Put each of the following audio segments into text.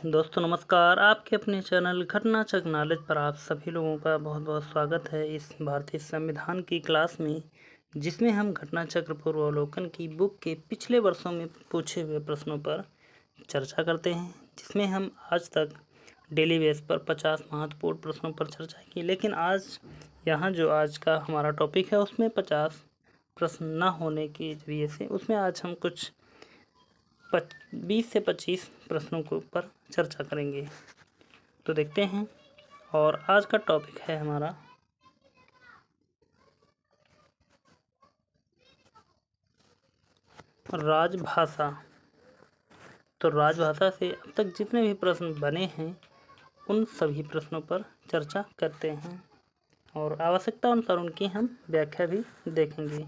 दोस्तों नमस्कार। आपके अपने चैनल घटना चक्र नॉलेज पर आप सभी लोगों का बहुत बहुत स्वागत है इस भारतीय संविधान की क्लास में, जिसमें हम घटना चक्र पूर्वावलोकन की बुक के पिछले वर्षों में पूछे हुए प्रश्नों पर चर्चा करते हैं, जिसमें हम आज तक डेली बेस पर 50 महत्वपूर्ण प्रश्नों पर चर्चा की। लेकिन आज यहाँ जो आज का हमारा टॉपिक है उसमें 50 प्रश्न न होने के जरिए से उसमें आज हम कुछ 20 से 25 प्रश्नों के ऊपर चर्चा करेंगे। तो देखते हैं। और आज का टॉपिक है हमारा राजभाषा। तो राजभाषा से अब तक जितने भी प्रश्न बने हैं उन सभी प्रश्नों पर चर्चा करते हैं और आवश्यकता अनुसार उनकी हम व्याख्या भी देखेंगे।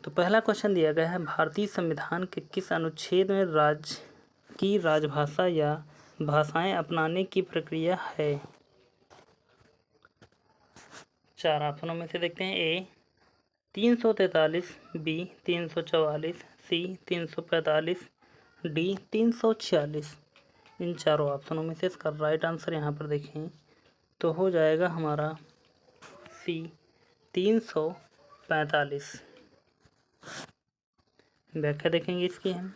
तो पहला क्वेश्चन दिया गया है, भारतीय संविधान के किस अनुच्छेद में राज्य की राजभाषा या भाषाएं अपनाने की प्रक्रिया है? 4 ऑप्शनों में से देखते हैं। ए 343, बी 344, सी 345, डी 346। इन चारों ऑप्शनों में से इसका राइट आंसर यहाँ पर देखें तो हो जाएगा हमारा सी 345। व्याख्या देखेंगे इसकी हम।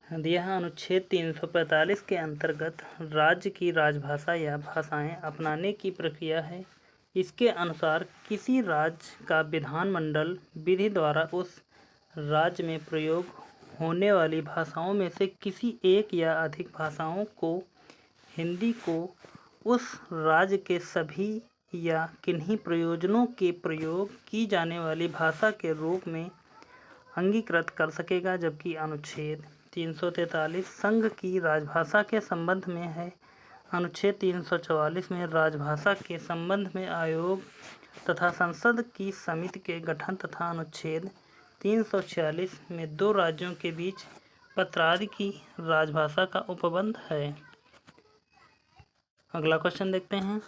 दिया है अनुच्छेद 345 के अंतर्गत राज्य की राजभाषा या भाषाएं अपनाने की प्रक्रिया है। इसके अनुसार किसी राज्य का विधानमंडल विधि द्वारा उस राज्य में प्रयोग होने वाली भाषाओं में से किसी एक या अधिक भाषाओं को हिंदी को उस राज्य के सभी या किन्हीं प्रयोजनों के प्रयोग की जाने वाली भाषा के रूप में अंगीकृत कर सकेगा। जबकि अनुच्छेद 343 संघ की राजभाषा के संबंध में है। अनुच्छेद 344 में राजभाषा के संबंध में आयोग तथा संसद की समिति के गठन तथा अनुच्छेद 346 में 2 राज्यों के बीच पत्रादि की राजभाषा का उपबंध है। अगला क्वेश्चन देखते हैं।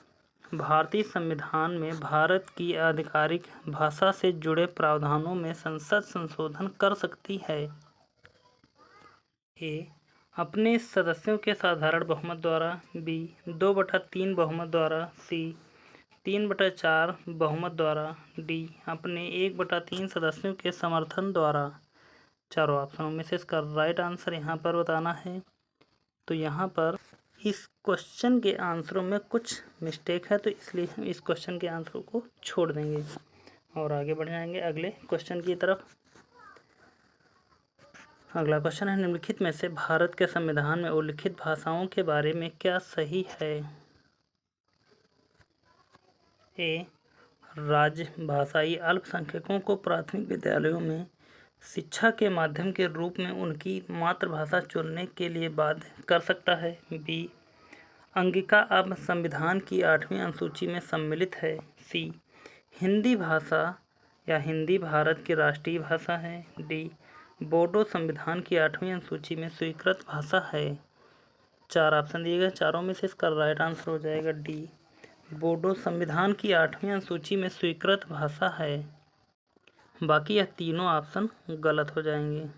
भारतीय संविधान में भारत की आधिकारिक भाषा से जुड़े प्रावधानों में संसद संशोधन कर सकती है। ए अपने सदस्यों के साधारण बहुमत द्वारा, बी 2/3 बहुमत द्वारा, सी 3/4 बहुमत द्वारा, डी अपने 1/3 सदस्यों के समर्थन द्वारा। चारों ऑप्शनों में से इसका राइट आंसर यहाँ पर बताना है। तो यहाँ पर इस क्वेश्चन के आंसरों में कुछ मिस्टेक है, तो इसलिए हम इस क्वेश्चन के आंसरों को छोड़ देंगे और आगे बढ़ जाएंगे अगले क्वेश्चन की तरफ। अगला क्वेश्चन है, निम्नलिखित में से भारत के संविधान में उल्लिखित भाषाओं के बारे में क्या सही है? ए राजभाषाई अल्पसंख्यकों को प्राथमिक विद्यालयों में शिक्षा के माध्यम के रूप में उनकी मातृभाषा चुनने के लिए बाध्य कर सकता है। बी अंगिका अब संविधान की 8वीं अनुसूची में सम्मिलित है। सी हिंदी भाषा या हिंदी भारत की राष्ट्रीय भाषा है। डी बोडो संविधान की 8वीं अनुसूची में स्वीकृत भाषा है। 4 ऑप्शन दिए गए, चारों में से इसका राइट आंसर हो जाएगा डी बोडो संविधान की 8वीं अनुसूची में स्वीकृत भाषा है। बाकी यह तीनों ऑप्शन गलत हो जाएंगे।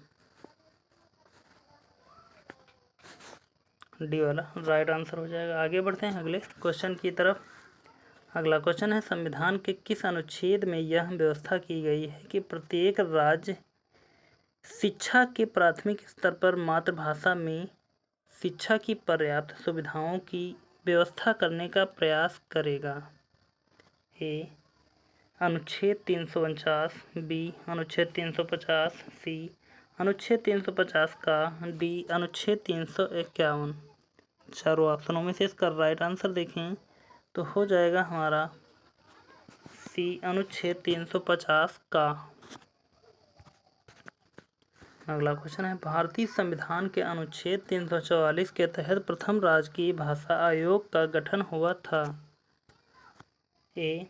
डी वाला राइट आंसर हो जाएगा। आगे बढ़ते हैं अगले क्वेश्चन की तरफ। अगला क्वेश्चन है, संविधान के किस अनुच्छेद में यह व्यवस्था की गई है कि प्रत्येक राज्य शिक्षा के प्राथमिक स्तर पर मातृभाषा में शिक्षा की पर्याप्त सुविधाओं की व्यवस्था करने का प्रयास करेगा? ए अनुच्छेद 349, बी अनुच्छेद 350, सी अनुच्छेद 350 का, डी अनुच्छेद 351। चारों ऑप्शनों में से इसका राइट आंसर देखें तो हो जाएगा हमारा सी अनुच्छेद 350 का। अगला क्वेश्चन है, भारतीय संविधान के अनुच्छेद 344 के तहत प्रथम राजकीय भाषा आयोग का गठन हुआ था। ए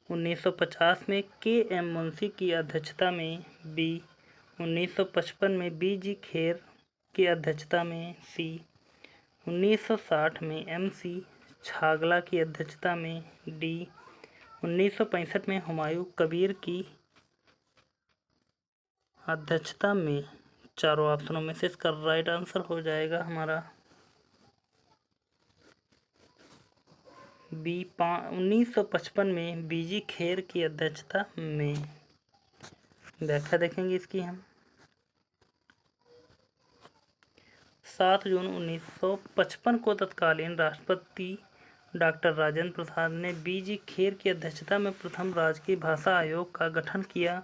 1950 में के एम मुंशी की अध्यक्षता में, बी 1955 में बी जी खेर की अध्यक्षता में, सी 1960 में एम सी छागला की अध्यक्षता में, डी 1965 में हुमायूं कबीर की अध्यक्षता में। चारों ऑप्शनों में से इसका राइट आंसर हो जाएगा हमारा बी 1955 में बीजी खेर की अध्यक्षता में। व्याख्या देखेंगे इसकी हम। 7 जून 1955 को तत्कालीन राष्ट्रपति डॉक्टर राजेंद्र प्रसाद ने बीजी खेर की अध्यक्षता में प्रथम राजकीय भाषा आयोग का गठन किया,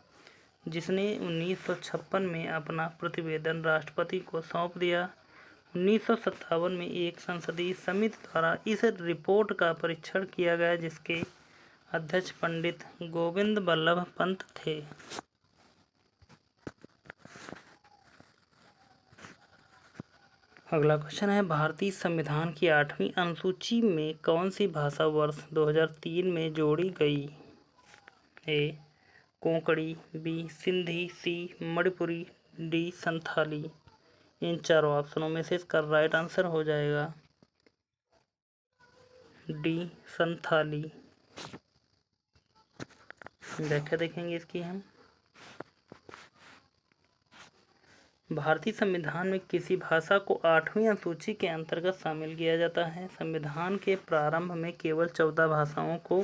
जिसने 1956 में अपना प्रतिवेदन राष्ट्रपति को सौंप दिया। 1957 में एक संसदीय समिति द्वारा इस रिपोर्ट का परीक्षण किया गया, जिसके अध्यक्ष पंडित गोविंद बल्लभ पंत थे। अगला क्वेश्चन है, भारतीय संविधान की 8वीं अनुसूची में कौन सी भाषा वर्ष 2003 में जोड़ी गई? ए कोंकणी, बी सिंधी, सी मणिपुरी, डी संथाली। इन चारों ऑप्शनों में से इसका राइट आंसर हो जाएगा डी संथाली। व्याख्या देखेंगे इसकी हम। भारतीय संविधान में किसी भाषा को 8वीं अनुसूची के अंतर्गत शामिल किया जाता है। संविधान के प्रारंभ में केवल 14 भाषाओं को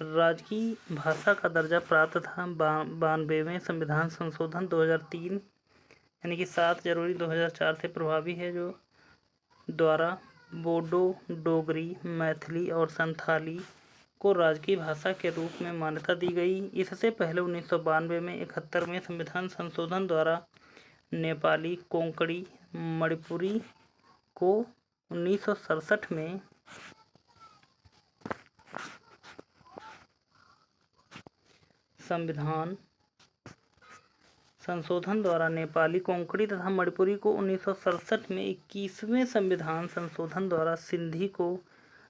राजकीय भाषा का दर्जा प्राप्त था। 92वें संविधान संशोधन 2003 यानी कि 7 जनवरी 2004 से प्रभावी है, जो द्वारा बोडो, डोगरी, मैथिली और संथाली को राजकीय भाषा के रूप में मान्यता दी गई। इससे पहले 1992 में 71वें संविधान संशोधन द्वारा नेपाली, कोंकणी, मणिपुरी को 1967 में संविधान संशोधन द्वारा नेपाली, कोंकणी तथा मणिपुरी को 1967 में 21वें संविधान संशोधन द्वारा सिंधी को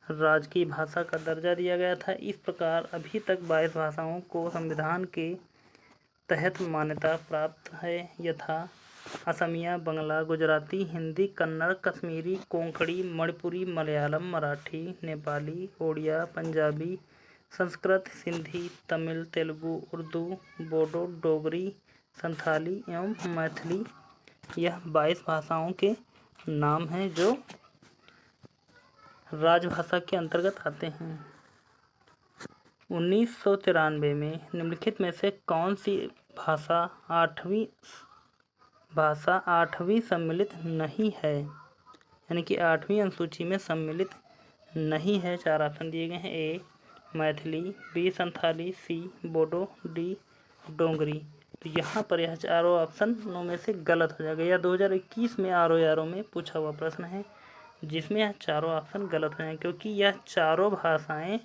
राजकीय भाषा का दर्जा दिया गया था। इस प्रकार अभी तक 22 भाषाओं को संविधान के तहत मान्यता प्राप्त है, यथा असमिया, बंगला, गुजराती, हिंदी, कन्नड़, कश्मीरी, कोंकणी, मणिपुरी, मलयालम, मराठी, नेपाली, ओडिया, पंजाबी, संस्कृत, सिंधी, तमिल, तेलुगु, उर्दू, बोडो, डोगरी, संथाली एवं मैथिली। यह 22 भाषाओं के नाम हैं जो राजभाषा के अंतर्गत आते हैं। 1993 में निम्नलिखित में से कौन सी भाषा 8वीं सम्मिलित नहीं है, यानी कि 8वीं अनुसूची में सम्मिलित नहीं है? 4 ऑप्शन दिए गए हैं। ए मैथिली, बी संथाली, सी बोडो, डी डोगरी। तो यहाँ पर यह चारों ऑप्शनों में से गलत हो जाएगा। यह 2021 में RO में पूछा हुआ प्रश्न है, जिसमें यह चारों ऑप्शन गलत हो जाएंगे, क्योंकि यह चारों भाषाएं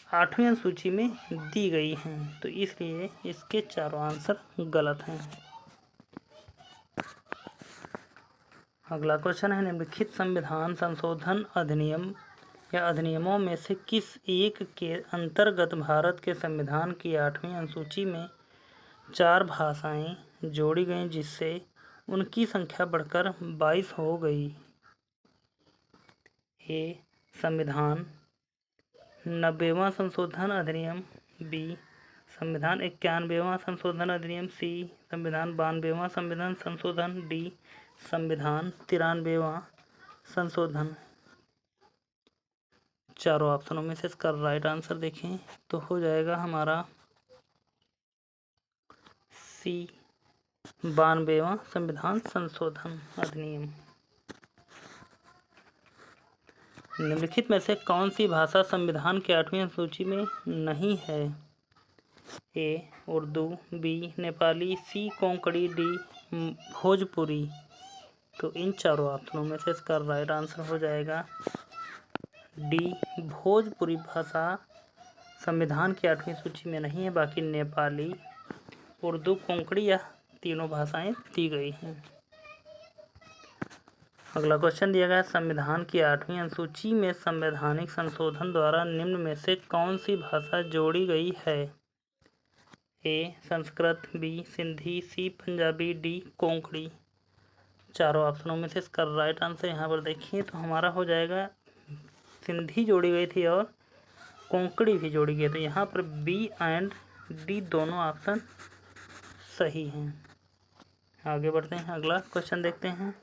8वीं अनुसूची में दी गई हैं, तो इसलिए इसके चारों आंसर गलत हैं। अगला क्वेश्चन है, निम्नलिखित संविधान संशोधन अधिनियम या अधिनियमों में से किस एक के अंतर्गत भारत के संविधान की 8वीं अनुसूची में 4 भाषाएं जोड़ी गईं, जिससे उनकी संख्या बढ़कर 22 हो गई? ए संविधान 90वां संशोधन अधिनियम, बी संविधान 91वां संशोधन अधिनियम, सी संविधान 92वां संविधान संशोधन, डी संविधान 93वां संशोधन। चारों ऑप्शनों में से इसका राइट आंसर देखें तो हो जाएगा हमारा सी 92वां संविधान संशोधन अधिनियम। निम्नलिखित में से कौन सी भाषा संविधान की 8वीं अनुसूची में नहीं है? ए उर्दू, बी नेपाली, सी कोंकणी, डी भोजपुरी। तो इन चारों ऑप्शनों में से इसका राइट आंसर हो जाएगा डी भोजपुरी भाषा संविधान की 8वीं सूची में नहीं है, बाकी नेपाली, उर्दू, कोंकणी यह तीनों भाषाएं दी गई हैं। अगला क्वेश्चन दिया गया है, संविधान की 8वीं अनुसूची में संवैधानिक संशोधन द्वारा निम्न में से कौन सी भाषा जोड़ी गई है? ए संस्कृत, बी सिंधी, सी पंजाबी, डी कोंकणी। चारों ऑप्शनों में से इसका राइट आंसर यहाँ पर देखिए तो हमारा हो जाएगा सिंधी जोड़ी गई थी और कोंकणी भी जोड़ी गई, तो यहाँ पर बी एंड डी दोनों ऑप्शन सही हैं। आगे बढ़ते हैं, अगला क्वेश्चन देखते हैं।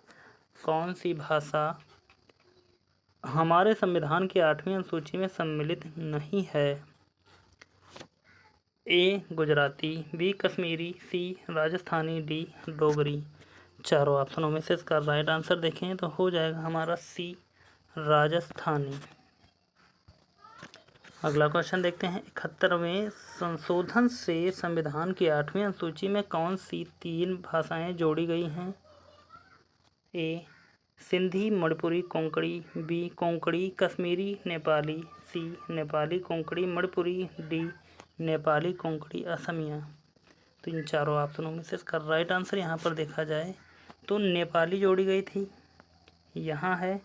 कौन सी भाषा हमारे संविधान की 8वीं अनुसूची में सम्मिलित नहीं है? ए गुजराती, बी कश्मीरी, सी राजस्थानी, डी डोगरी। चारों ऑप्शनों में से इसका राइट आंसर देखें तो हो जाएगा हमारा सी राजस्थानी। अगला क्वेश्चन देखते हैं। 71वें संशोधन से संविधान की 8वीं अनुसूची में कौन सी 3 भाषाएं जोड़ी गई हैं? ए सिंधी, मणिपुरी, कोंकणी, बी कोंकणी, कश्मीरी, नेपाली, सी नेपाली, कोंकणी, मणिपुरी, डी नेपाली, कोंकणी, असमिया। तो इन चारों ऑप्शनों में से इसका राइट आंसर यहाँ पर देखा जाए तो नेपाली जोड़ी गई थी, यहाँ है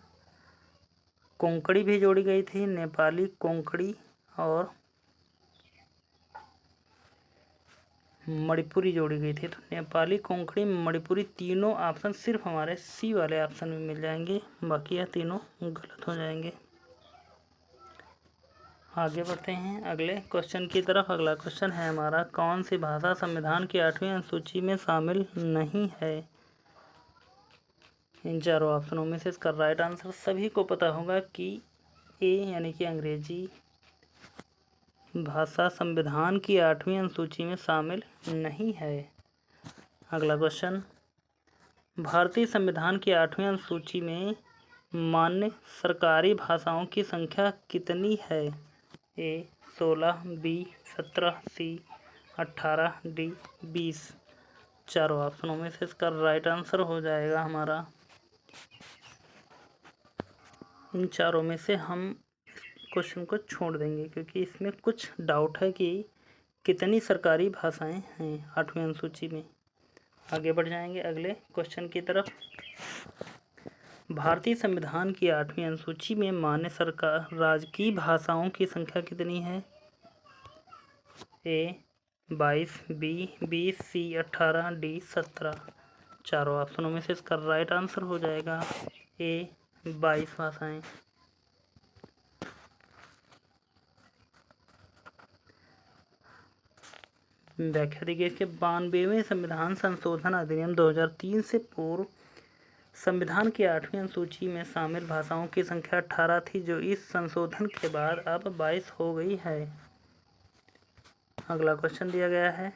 कोंकणी भी जोड़ी गई थी, नेपाली, कोंकणी और मणिपुरी जोड़ी गई थी। तो नेपाली, कोंकणी, मणिपुरी तीनों ऑप्शन सिर्फ हमारे सी वाले ऑप्शन में मिल जाएंगे, बाकी यह तीनों गलत हो जाएंगे। आगे बढ़ते हैं अगले क्वेश्चन की तरफ। अगला क्वेश्चन है हमारा, कौन सी भाषा संविधान की 8वीं अनुसूची में शामिल नहीं है? इन चारों ऑप्शनों में से इसका राइट आंसर सभी को पता होगा कि ए यानी कि अंग्रेजी भाषा संविधान की 8वीं अनुसूची में शामिल नहीं है। अगला क्वेश्चन, भारतीय संविधान की 8वीं अनुसूची में मान्य सरकारी भाषाओं की संख्या कितनी है? ए 16, बी 17, सी 18, डी 20। चारों ऑप्शनों में से इसका राइट आंसर हो जाएगा हमारा, इन चारों में से हम क्वेश्चन को छोड़ देंगे क्योंकि इसमें कुछ डाउट है कि कितनी सरकारी भाषाएं हैं 8वीं अनुसूची में। आगे बढ़ जाएंगे अगले क्वेश्चन की तरफ। भारतीय संविधान की 8वीं अनुसूची में मान्य सरकार राजकीय भाषाओं की संख्या कितनी है? ए 22, बी 20, सी 18, डी 17। चारों ऑप्शनों में से इसका राइट आंसर हो जाएगा ए 22 भाषाएं। व्याख्या देखिए इसके। 92वें संविधान संशोधन अधिनियम 2003 से पूर्व संविधान की 8वीं अनुसूची में शामिल भाषाओं की संख्या 18 थी, जो इस संशोधन के बाद अब 22 हो गई है। अगला क्वेश्चन दिया गया है,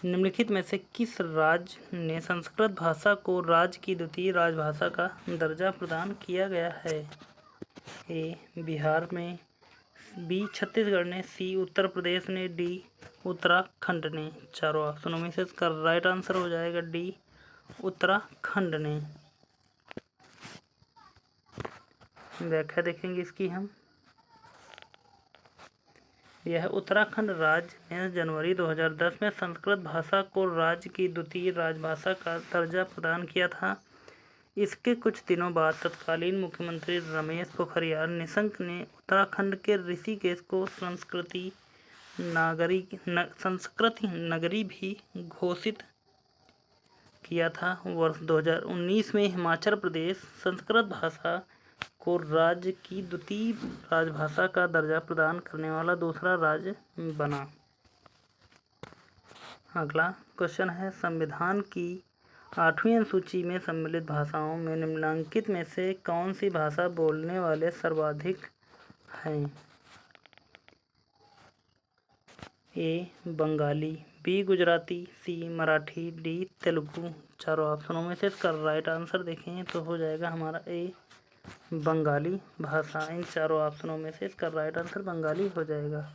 निम्नलिखित में से किस राज्य ने संस्कृत भाषा को राज्य की द्वितीय राजभाषा का दर्जा प्रदान किया गया है? ए बिहार में, बी छत्तीसगढ़ ने, सी उत्तर प्रदेश ने, डी उत्तराखंड ने। चारों ऑप्शनों में से इसका राइट आंसर हो जाएगा डी उत्तराखंड ने। व्याख्या देखेंगे इसकी हम। यह उत्तराखंड राज्य ने जनवरी 2010 में संस्कृत भाषा को राज्य की द्वितीय राजभाषा का दर्जा प्रदान किया था। इसके कुछ दिनों बाद तत्कालीन मुख्यमंत्री रमेश पोखरियाल निशंक ने उत्तराखंड के ऋषिकेश को संस्कृत नगरी भी घोषित किया था। वर्ष 2019 में हिमाचल प्रदेश संस्कृत भाषा को राज्य की द्वितीय राजभाषा का दर्जा प्रदान करने वाला दूसरा राज्य बना। अगला क्वेश्चन है, संविधान की 8वीं अनुसूची में सम्मिलित भाषाओं में निम्नलिखित में से कौन सी भाषा बोलने वाले सर्वाधिक हैं? ए बंगाली, बी गुजराती, सी मराठी, डी तेलुगु। चारों ऑप्शनों में से इसका राइट आंसर देखें तो हो जाएगा हमारा ए बंगाली भाषा। इन चारों ऑप्शनों में से इसका राइट आंसर बंगाली हो जाएगा।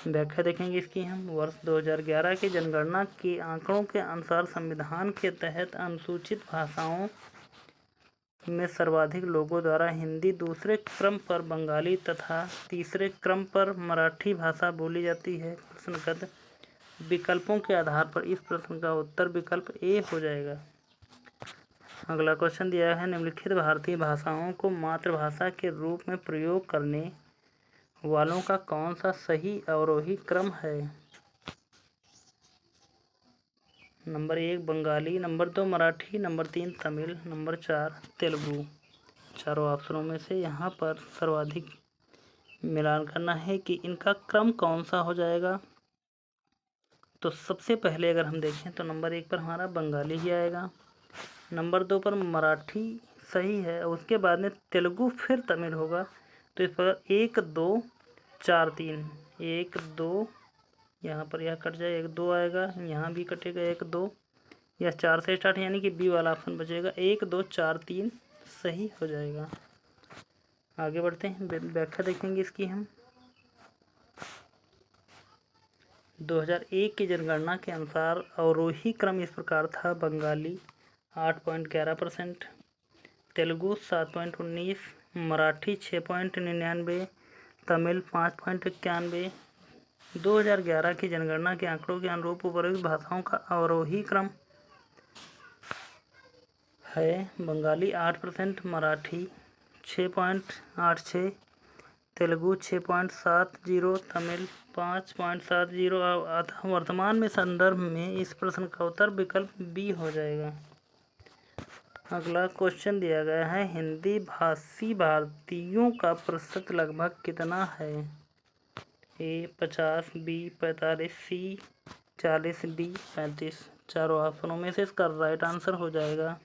व्याख्या देखेंगे इसकी हम। वर्ष 2011 की जनगणना के आंकड़ों के अनुसार संविधान के तहत अनुसूचित भाषाओं में सर्वाधिक लोगों द्वारा हिंदी, दूसरे क्रम पर बंगाली तथा तीसरे क्रम पर मराठी भाषा बोली जाती है। प्रश्नगत विकल्पों के आधार पर इस प्रश्न का उत्तर विकल्प ए हो जाएगा। अगला क्वेश्चन दिया है, निम्नलिखित भारतीय भाषाओं को मातृभाषा के रूप में प्रयोग करने वालों का कौन सा सही अवरोही क्रम है? Number 1 Bengali, number 2 Marathi, number 3 Tamil, number 4 Telugu. चारों ऑप्शनों में से यहाँ पर सर्वाधिक मिलान करना है कि इनका क्रम कौन सा हो जाएगा। तो सबसे पहले अगर हम देखें तो नंबर 1 पर हमारा बंगाली ही आएगा, नंबर 2 पर मराठी सही है, उसके बाद में तेलुगु फिर तमिल होगा। तो इस पर 1 2 4 3 1 2, यहाँ पर यह कट जाए 1 2 आएगा, यहाँ भी कटेगा 1 2, यह 4 से स्टार्ट यानी कि बी वाला ऑप्शन बचेगा। 1 2 4 3 सही हो जाएगा। आगे बढ़ते हैं, व्याख्या देखेंगे इसकी हम। 2001 की जनगणना के अनुसार अवरोही क्रम इस प्रकार था: बंगाली 8.11%, तेलुगु 7.19, मराठी 6.99, तमिल 5.91। 2011 की जनगणना के आंकड़ों के अनुरूप उपरोक्त भाषाओं का अवरोही क्रम है: बंगाली 8%, मराठी 6.86, तेलुगु 6.70, तमिल 5.70। अतः वर्तमान में संदर्भ में इस प्रश्न का उत्तर विकल्प बी हो जाएगा। अगला क्वेश्चन दिया गया है, हिंदी भाषी भारतीयों का प्रतिशत लगभग कितना है? ए 50, बी 45, सी 40, डी 35। चारों ऑप्शनों में से इसका राइट आंसर हो जाएगा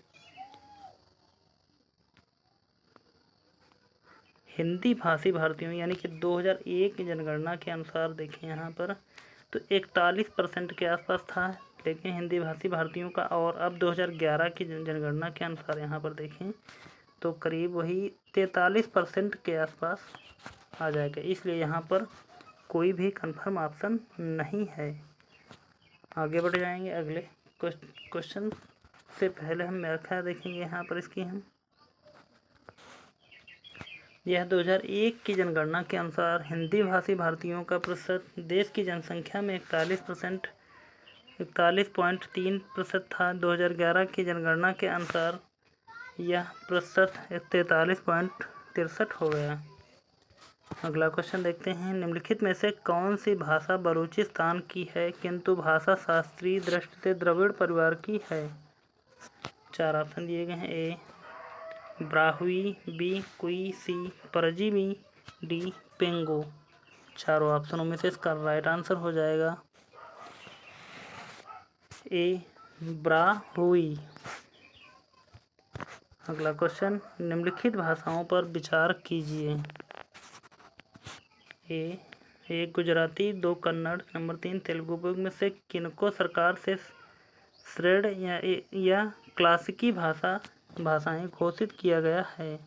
हिंदी भाषी भारतीयों, यानी कि 2001 की जनगणना के अनुसार देखें यहाँ पर तो 41% के आसपास था, लेकिन हिंदी भाषी भारतीयों का, और अब 2011 की जनगणना के अनुसार यहाँ पर देखें तो करीब वही 43% के आसपास आ जाएगा। इसलिए यहाँ पर कोई भी कंफर्म ऑप्शन नहीं है। आगे बढ़ जाएंगे अगले क्वेश्चन से पहले हम व्याख्या देखेंगे यहाँ पर इसकी हम। यह 2001 की जनगणना के अनुसार हिंदी भाषी भारतीयों का प्रतिशत देश की जनसंख्या में 41.3% था। 2011 की जनगणना के अनुसार यह प्रतिशत 43.63 हो गया। अगला क्वेश्चन देखते हैं, निम्नलिखित में से कौन सी भाषा बलूचिस्तान की है किंतु भाषा शास्त्रीय दृष्टि से द्रविड़ परिवार की है? चार ऑप्शन दिए गए हैं। ए ब्राहुई, बी कुई, सी परजीवी, डी पेंगो। चारों ऑप्शनों में से इसका राइट आंसर हो जाएगा ए ब्राहुई। अगला क्वेश्चन, निम्नलिखित भाषाओं पर विचार कीजिए। ए गुजराती, 2 कन्नड़, नंबर 3 तेलुगु। में से किनको सरकार से श्रेण या क्लासिकी भाषाएं घोषित किया गया है?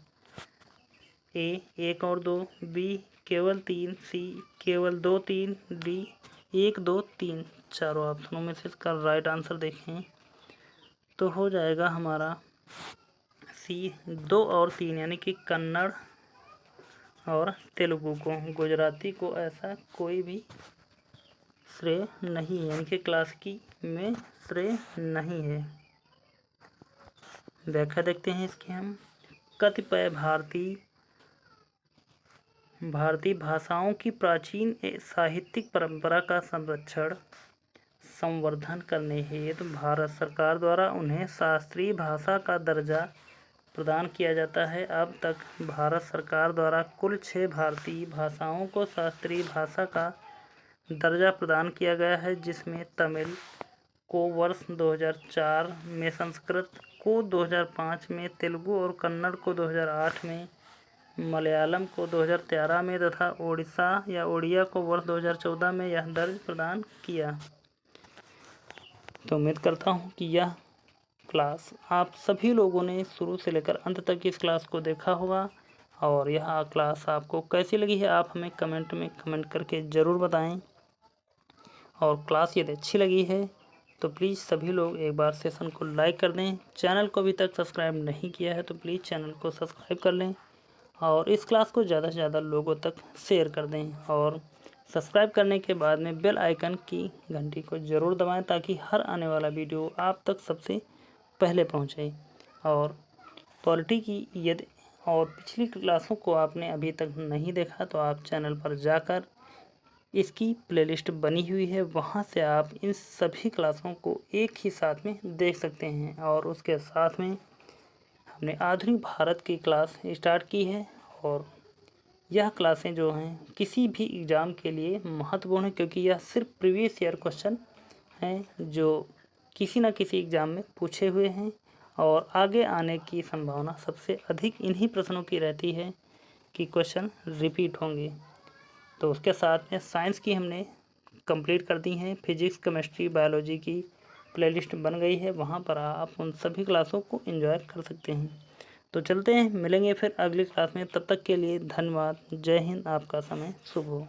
ए 1 और 2, बी केवल 3, सी केवल 2 3, डी 1 2 3। चारों ऑप्शनों में से इसका राइट आंसर देखें तो हो जाएगा हमारा सी 2 और 3, यानी कि कन्नड़ और तेलुगु को। गुजराती को ऐसा कोई भी श्रेय नहीं है, यानी कि क्लासिकी में श्रेय नहीं है। व्याख्या देखते हैं इसकी हम। कतिपय भारतीय भाषाओं की प्राचीन साहित्यिक परंपरा का संरक्षण संवर्धन करने हेतु भारत सरकार द्वारा उन्हें शास्त्रीय भाषा का दर्जा प्रदान किया जाता है। अब तक भारत सरकार द्वारा कुल 6 भारतीय भाषाओं को शास्त्रीय भाषा का दर्जा प्रदान किया गया है, जिसमें तमिल को वर्ष 2004 में, संस्कृत को 2005 में, तेलुगु और कन्नड़ को 2008 में, मलयालम को 2013 में तथा ओडिया को वर्ष 2014 में यह दर्जा प्रदान किया। तो उम्मीद करता हूँ कि यह क्लास आप सभी लोगों ने शुरू से लेकर अंत तक इस क्लास को देखा होगा, और यह क्लास आपको कैसी लगी है आप हमें कमेंट में कमेंट करके ज़रूर बताएं। और क्लास यदि अच्छी लगी है तो प्लीज़ सभी लोग एक बार सेशन को लाइक कर दें। चैनल को अभी तक सब्सक्राइब नहीं किया है तो प्लीज़ चैनल को सब्सक्राइब कर लें, और इस क्लास को ज़्यादा से ज़्यादा लोगों तक शेयर कर दें। और सब्सक्राइब करने के बाद में बेल आइकन की घंटी को ज़रूर दबाएं, ताकि हर आने वाला वीडियो आप तक सबसे पहले पहुंचे। और पॉलिटी की यदि और पिछली क्लासों को आपने अभी तक नहीं देखा तो आप चैनल पर जाकर इसकी प्लेलिस्ट बनी हुई है, वहां से आप इन सभी क्लासों को एक ही साथ में देख सकते हैं। और उसके साथ में हमने आधुनिक भारत की क्लास स्टार्ट की है, और यह क्लासें जो हैं किसी भी एग्ज़ाम के लिए महत्वपूर्ण है, क्योंकि यह सिर्फ प्रीवियस ईयर क्वेश्चन हैं जो किसी न किसी एग्ज़ाम में पूछे हुए हैं और आगे आने की संभावना सबसे अधिक इन्हीं प्रश्नों की रहती है कि क्वेश्चन रिपीट होंगे। तो उसके साथ में साइंस की हमने कंप्लीट कर दी हैं। फिजिक्स, केमिस्ट्री, बायोलॉजी की प्लेलिस्ट बन गई है, वहाँ पर आप उन सभी क्लासों को एंजॉय कर सकते हैं। तो चलते हैं, मिलेंगे फिर अगली क्लास में। तब तक के लिए धन्यवाद। जय हिंद। आपका समय शुभ हो।